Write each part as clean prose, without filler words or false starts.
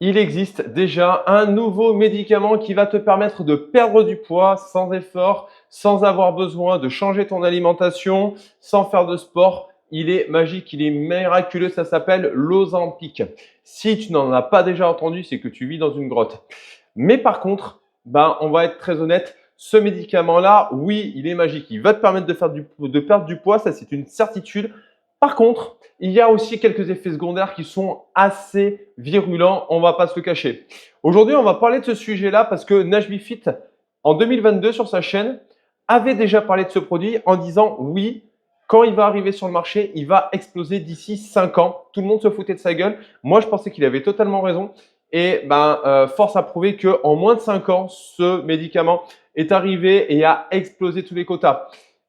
Il existe déjà un nouveau médicament qui va te permettre de perdre du poids sans effort, sans avoir besoin de changer ton alimentation, sans faire de sport. Il est magique, il est miraculeux, ça s'appelle l'Ozempic. Si tu n'en as pas déjà entendu, c'est que tu vis dans une grotte. Mais par contre, on va être très honnête, ce médicament-là, oui, il est magique. Il va te permettre de perdre du poids, ça c'est une certitude. Par contre, il y a aussi quelques effets secondaires qui sont assez virulents, on ne va pas se le cacher. Aujourd'hui, on va parler de ce sujet-là parce que NashBeFit, en 2022, sur sa chaîne, avait déjà parlé de ce produit en disant oui, quand il va arriver sur le marché, il va exploser d'ici 5 ans. Tout le monde se foutait de sa gueule. Moi, je pensais qu'il avait totalement raison. Et force à prouver qu'en moins de 5 ans, ce médicament est arrivé et a explosé tous les quotas.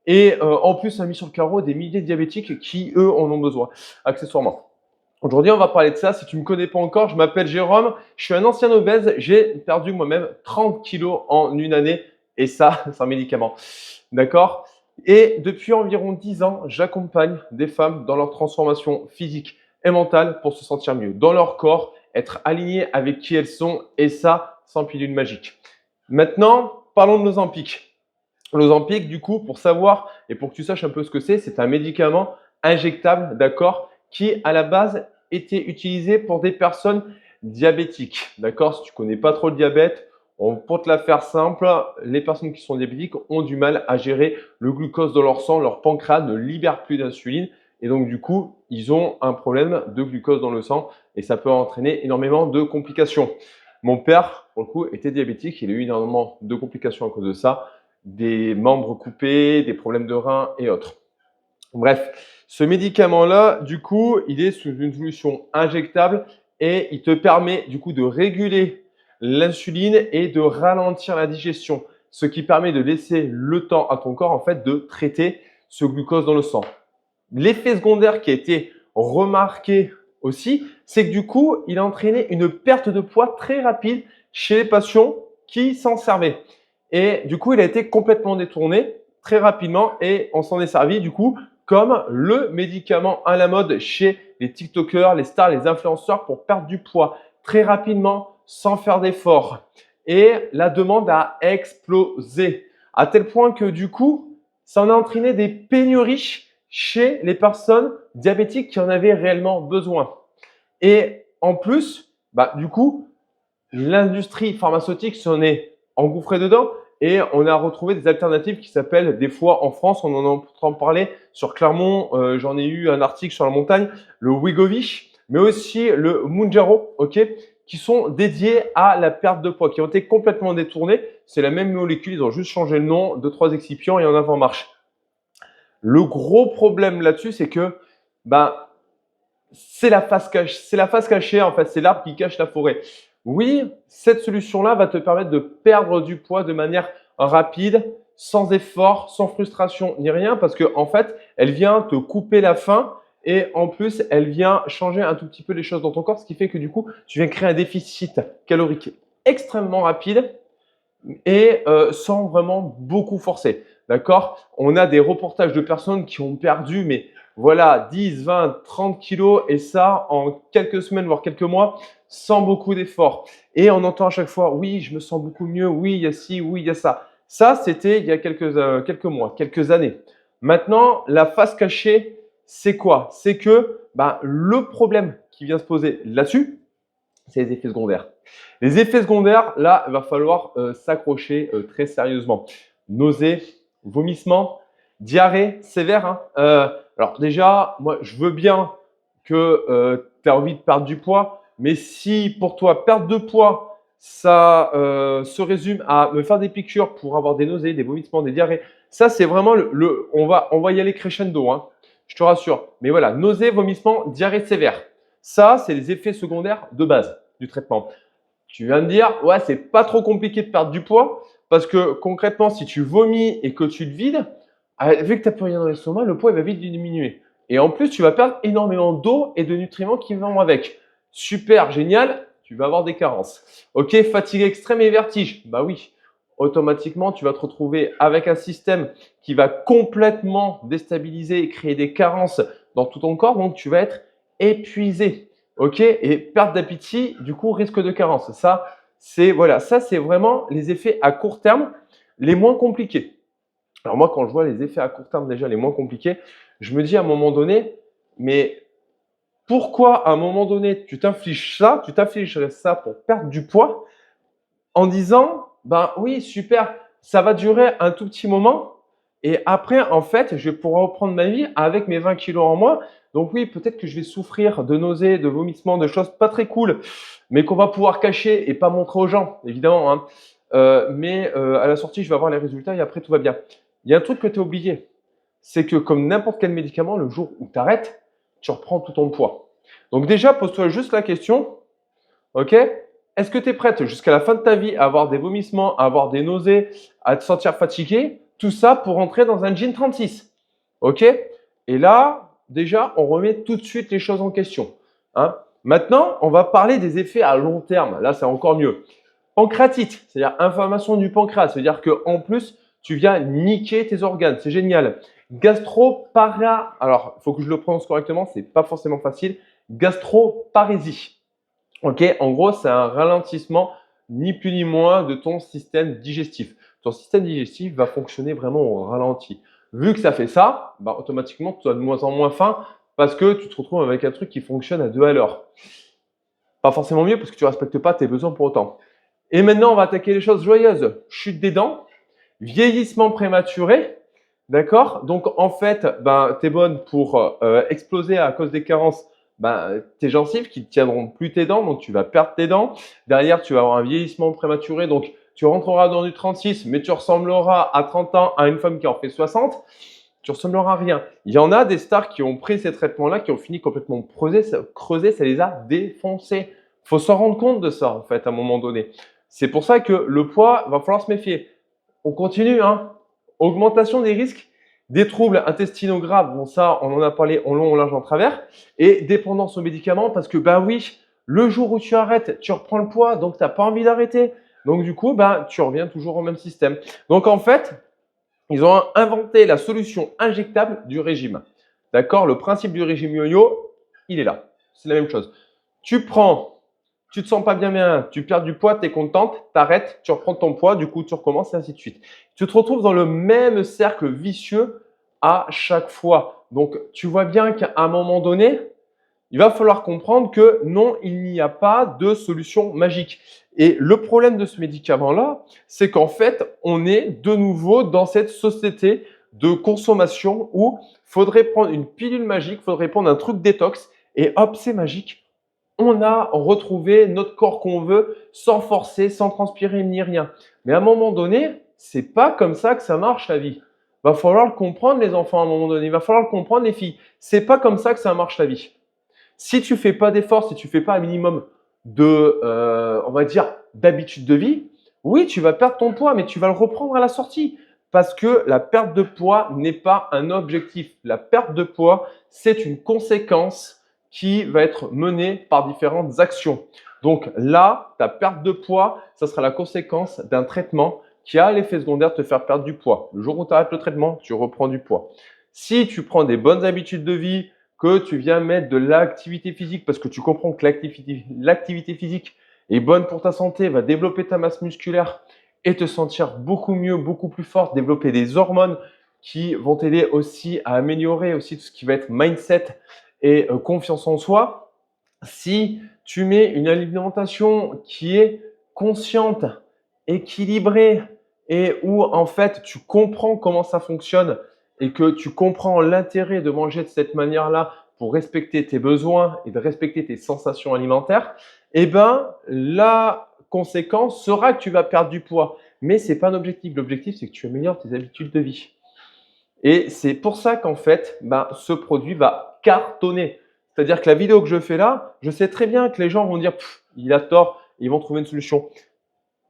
Et en plus, ça a mis sur le carreau des milliers de diabétiques qui, eux, en ont besoin, accessoirement. Aujourd'hui, on va parler de ça. Si tu ne me connais pas encore, je m'appelle Jérôme. Je suis un ancien obèse. J'ai perdu moi-même 30 kilos en une année. Et ça, c'est un médicament. D'accord? Et depuis environ 10 ans, j'accompagne des femmes dans leur transformation physique et mentale pour se sentir mieux dans leur corps, être alignées avec qui elles sont. Et ça, sans pilule magique. Maintenant, parlons de l'Ozempic. L'Ozempic, du coup, pour savoir et pour que tu saches un peu ce que c'est un médicament injectable, d'accord, qui à la base était utilisé pour des personnes diabétiques, d'accord. Si tu connais pas trop le diabète, pour te la faire simple, les personnes qui sont diabétiques ont du mal à gérer le glucose dans leur sang, leur pancréas ne libère plus d'insuline et donc du coup, ils ont un problème de glucose dans le sang et ça peut entraîner énormément de complications. Mon père, pour le coup, était diabétique, il a eu énormément de complications à cause de ça, des membres coupés, des problèmes de reins et autres. Bref, ce médicament-là, du coup, il est sous une solution injectable et il te permet du coup de réguler l'insuline et de ralentir la digestion, ce qui permet de laisser le temps à ton corps en fait de traiter ce glucose dans le sang. L'effet secondaire qui a été remarqué aussi, c'est que du coup, il a entraîné une perte de poids très rapide chez les patients qui s'en servaient. Et du coup, il a été complètement détourné très rapidement et on s'en est servi du coup comme le médicament à la mode chez les TikTokers, les stars, les influenceurs pour perdre du poids très rapidement sans faire d'efforts. Et la demande a explosé à tel point que du coup, ça en a entraîné des pénuries chez les personnes diabétiques qui en avaient réellement besoin. Et en plus, du coup, l'industrie pharmaceutique s'en est engouffrée dedans et on a retrouvé des alternatives qui s'appellent, des fois en France, on en entend parler sur Clermont, j'en ai eu un article sur la montagne, le Wegovy, mais aussi le Mounjaro, qui sont dédiés à la perte de poids, qui ont été complètement détournés. C'est la même molécule, ils ont juste changé le nom, 2-3 excipients et en avant marche. Le gros problème là-dessus, c'est que c'est la face cachée, en fait, c'est l'arbre qui cache la forêt. Oui, cette solution-là va te permettre de perdre du poids de manière rapide, sans effort, sans frustration ni rien, parce que en fait, elle vient te couper la faim et en plus, elle vient changer un tout petit peu les choses dans ton corps, ce qui fait que du coup, tu viens créer un déficit calorique extrêmement rapide et sans vraiment beaucoup forcer. D'accord? On a des reportages de personnes qui ont perdu, mais voilà, 10, 20, 30 kilos et ça en quelques semaines, voire quelques mois, sans beaucoup d'efforts. Et on entend à chaque fois, oui, je me sens beaucoup mieux, oui, il y a ci, oui, il y a ça. Ça, c'était il y a quelques mois, quelques années. Maintenant, la face cachée, c'est quoi? C'est que le problème qui vient se poser là-dessus, c'est les effets secondaires. Les effets secondaires, là, il va falloir s'accrocher très sérieusement. Nausées, vomissements, diarrhée sévère. Alors déjà, moi, je veux bien que tu as envie de perdre du poids, mais si pour toi, perdre de poids, ça se résume à me faire des piqûres pour avoir des nausées, des vomissements, des diarrhées, ça, c'est vraiment on va y aller crescendo, je te rassure. Mais voilà, nausées, vomissements, diarrhée sévère. Ça, c'est les effets secondaires de base du traitement. Tu viens de dire, ouais, c'est pas trop compliqué de perdre du poids parce que concrètement, si tu vomis et que tu te vides, vu que tu n'as plus rien dans l'estomac, le poids il va vite diminuer. Et en plus, tu vas perdre énormément d'eau et de nutriments qui vont avec. Super, génial, tu vas avoir des carences. Ok, fatigue extrême et vertige. Bah oui, automatiquement, tu vas te retrouver avec un système qui va complètement déstabiliser et créer des carences dans tout ton corps. Donc, tu vas être épuisé. OK? Et perte d'appétit, du coup, risque de carence. Ça, c'est voilà, ça, c'est vraiment les effets à court terme les moins compliqués. Alors moi, quand je vois les effets à court terme déjà les moins compliqués, je me dis à un moment donné, mais pourquoi à un moment donné tu t'infligerais ça pour perdre du poids en disant, ben oui, super, ça va durer un tout petit moment et après, en fait, je vais pouvoir reprendre ma vie avec mes 20 kilos en moins. Donc oui, peut-être que je vais souffrir de nausées, de vomissements, de choses pas très cool, mais qu'on va pouvoir cacher et pas montrer aux gens, évidemment, hein. À la sortie, je vais avoir les résultats et après, tout va bien. Il y a un truc que tu as oublié, c'est que comme n'importe quel médicament, le jour où tu arrêtes, tu reprends tout ton poids. Donc déjà, pose-toi juste la question, ok? Est-ce que tu es prête jusqu'à la fin de ta vie à avoir des vomissements, à avoir des nausées, à te sentir fatigué? Tout ça pour rentrer dans un jean 36. Ok? Et là, déjà, on remet tout de suite les choses en question, hein. Maintenant, on va parler des effets à long terme. Là, c'est encore mieux. Pancréatite, c'est-à-dire inflammation du pancréas, c'est-à-dire qu'en plus, tu viens niquer tes organes. C'est génial. Alors, il faut que je le prononce correctement, c'est pas forcément facile. Gastroparésie. Ok, en gros, c'est un ralentissement, ni plus ni moins, de ton système digestif. Ton système digestif va fonctionner vraiment au ralenti. Vu que ça fait ça, bah, automatiquement, tu as de moins en moins faim parce que tu te retrouves avec un truc qui fonctionne à 2 à l'heure. Pas forcément mieux parce que tu ne respectes pas tes besoins pour autant. Et maintenant, on va attaquer les choses joyeuses. Chute des dents, vieillissement prématuré, d'accord? Donc, en fait, ben, tu es bonne pour exploser à cause des carences, ben, tes gencives qui ne tiendront plus tes dents, donc tu vas perdre tes dents. Derrière, tu vas avoir un vieillissement prématuré, donc tu rentreras dans du 36, mais tu ressembleras à 30 ans à une femme qui en fait 60. Tu ressembleras à rien. Il y en a des stars qui ont pris ces traitements-là, qui ont fini complètement creuser, ça les a défoncés. Il faut s'en rendre compte de ça, en fait, à un moment donné. C'est pour ça que le poids, va falloir se méfier. On continue, hein. Augmentation des risques des troubles intestinaux graves. Bon, ça, on en a parlé en long, en large, en travers. Et dépendance aux médicaments, parce que, bah oui, le jour où tu arrêtes, tu reprends le poids, donc tu n'as pas envie d'arrêter. Donc, du coup, bah, tu reviens toujours au même système. Donc, en fait, ils ont inventé la solution injectable du régime. D'accord? Le principe du régime yo-yo, il est là. C'est la même chose. Tu prends, tu te sens pas bien, tu perds du poids, tu es contente, tu arrêtes, tu reprends ton poids, du coup tu recommences et ainsi de suite. Tu te retrouves dans le même cercle vicieux à chaque fois. Donc tu vois bien qu'à un moment donné, il va falloir comprendre que non, il n'y a pas de solution magique. Et le problème de ce médicament-là, c'est qu'en fait, on est de nouveau dans cette société de consommation où il faudrait prendre une pilule magique, il faudrait prendre un truc détox et hop, c'est magique. On a retrouvé notre corps qu'on veut sans forcer, sans transpirer ni rien. Mais à un moment donné, c'est pas comme ça que ça marche la vie. Va falloir le comprendre les enfants à un moment donné, il va falloir le comprendre les filles. C'est pas comme ça que ça marche la vie. Si tu fais pas d'efforts, si tu fais pas un minimum de, on va dire, d'habitude de vie, oui, tu vas perdre ton poids, mais tu vas le reprendre à la sortie. Parce que la perte de poids n'est pas un objectif. La perte de poids, c'est une conséquence qui va être menée par différentes actions. Donc là, ta perte de poids, ça sera la conséquence d'un traitement qui a l'effet secondaire de te faire perdre du poids. Le jour où tu arrêtes le traitement, tu reprends du poids. Si tu prends des bonnes habitudes de vie, que tu viens mettre de l'activité physique parce que tu comprends que l'activité physique est bonne pour ta santé, va développer ta masse musculaire et te sentir beaucoup mieux, beaucoup plus forte, développer des hormones qui vont t'aider aussi à améliorer aussi tout ce qui va être mindset et confiance en soi. Si tu mets une alimentation qui est consciente, équilibrée et où en fait tu comprends comment ça fonctionne et que tu comprends l'intérêt de manger de cette manière-là pour respecter tes besoins et de respecter tes sensations alimentaires, eh ben la conséquence sera que tu vas perdre du poids. Mais ce n'est pas un objectif. L'objectif, c'est que tu améliores tes habitudes de vie. Et c'est pour ça qu'en fait, ben, ce produit va cartonner. C'est-à-dire que la vidéo que je fais là, je sais très bien que les gens vont dire il a tort, ils vont trouver une solution.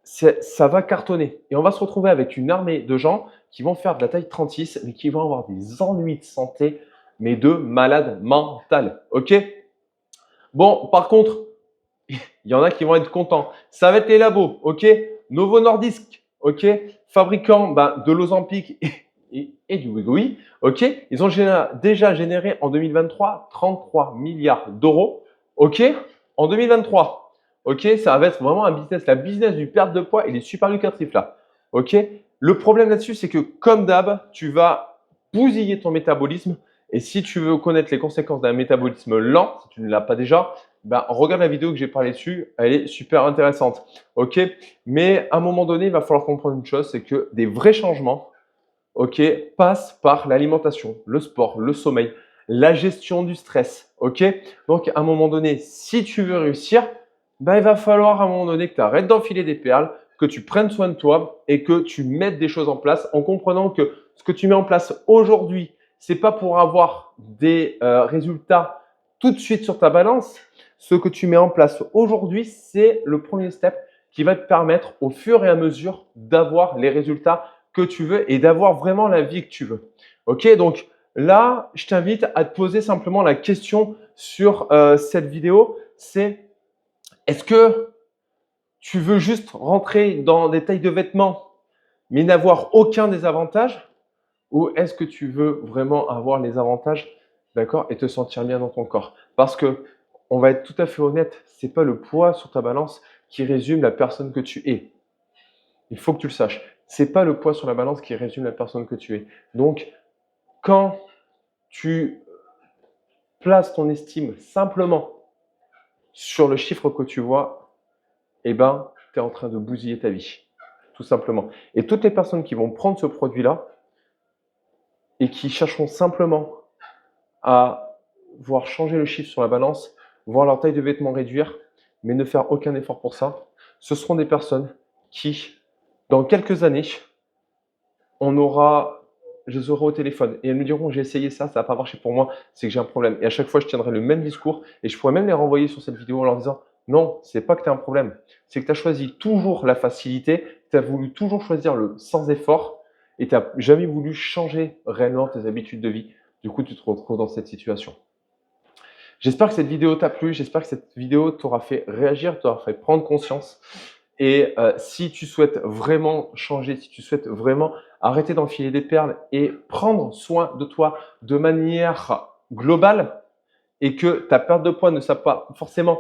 Ça va cartonner. Et on va se retrouver avec une armée de gens qui vont faire de la taille 36, mais qui vont avoir des ennuis de santé, mais de malades mentales. OK? Bon, par contre, il y en a qui vont être contents. Ça va être les labos. OK? Novo Nordisk. OK? Fabricant ben, de l'Ozempic et du Wegovy. OK? Ils ont déjà généré en 2023 33 milliards d'euros. OK, en 2023, OK, ça va être vraiment un business. La business du perte de poids, il est super lucratif là. OK, le problème là-dessus, c'est que comme d'hab, tu vas bousiller ton métabolisme. Et si tu veux connaître les conséquences d'un métabolisme lent, si tu ne l'as pas déjà, ben, regarde la vidéo que j'ai parlé dessus, elle est super intéressante. OK, mais à un moment donné, il va falloir comprendre une chose, c'est que des vrais changements, OK, passe par l'alimentation, le sport, le sommeil, la gestion du stress. OK, donc à un moment donné, si tu veux réussir, ben, il va falloir à un moment donné que tu arrêtes d'enfiler des perles, que tu prennes soin de toi et que tu mettes des choses en place en comprenant que ce que tu mets en place aujourd'hui, c'est pas pour avoir des résultats tout de suite sur ta balance. Ce que tu mets en place aujourd'hui, c'est le premier step qui va te permettre au fur et à mesure d'avoir les résultats que tu veux et d'avoir vraiment la vie que tu veux. OK, donc là, je t'invite à te poser simplement la question sur cette vidéo, c'est est-ce que tu veux juste rentrer dans des tailles de vêtements mais n'avoir aucun des avantages, ou est-ce que tu veux vraiment avoir les avantages, d'accord, et te sentir bien dans ton corps? Parce que on va être tout à fait honnête, c'est pas le poids sur ta balance qui résume la personne que tu es. Il faut que tu le saches. C'est pas le poids sur la balance qui résume la personne que tu es. Donc, quand tu places ton estime simplement sur le chiffre que tu vois, eh ben, tu es en train de bousiller ta vie, tout simplement. Et toutes les personnes qui vont prendre ce produit-là et qui chercheront simplement à voir changer le chiffre sur la balance, voir leur taille de vêtements réduire, mais ne faire aucun effort pour ça, ce seront des personnes qui, dans quelques années, je les aurai au téléphone et elles me diront j'ai essayé ça, ça n'a pas marché pour moi, c'est que j'ai un problème. Et à chaque fois, je tiendrai le même discours et je pourrais même les renvoyer sur cette vidéo en leur disant non, c'est pas que tu as un problème, c'est que tu as choisi toujours la facilité, tu as voulu toujours choisir le sans effort et tu n'as jamais voulu changer réellement tes habitudes de vie. Du coup, tu te retrouves dans cette situation. J'espère que cette vidéo t'a plu, j'espère que cette vidéo t'aura fait réagir, t'aura fait prendre conscience. Et si tu souhaites vraiment changer, si tu souhaites vraiment arrêter d'enfiler des perles et prendre soin de toi de manière globale et que ta perte de poids ne soit pas forcément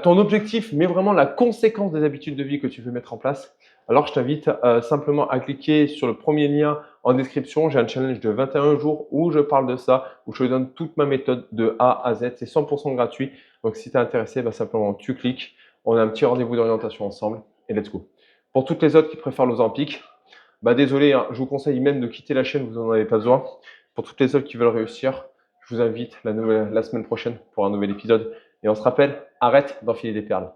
ton objectif, mais vraiment la conséquence des habitudes de vie que tu veux mettre en place, alors je t'invite simplement à cliquer sur le premier lien en description. J'ai un challenge de 21 jours où je parle de ça, où je te donne toute ma méthode de A à Z. C'est 100% gratuit. Donc si tu es intéressé, simplement tu cliques. On a un petit rendez-vous d'orientation ensemble et let's go. Pour toutes les autres qui préfèrent l'Ozempic, désolé, hein, je vous conseille même de quitter la chaîne, vous n'en avez pas besoin. Pour toutes les autres qui veulent réussir, je vous invite la semaine prochaine pour un nouvel épisode. Et on se rappelle, arrête d'enfiler des perles.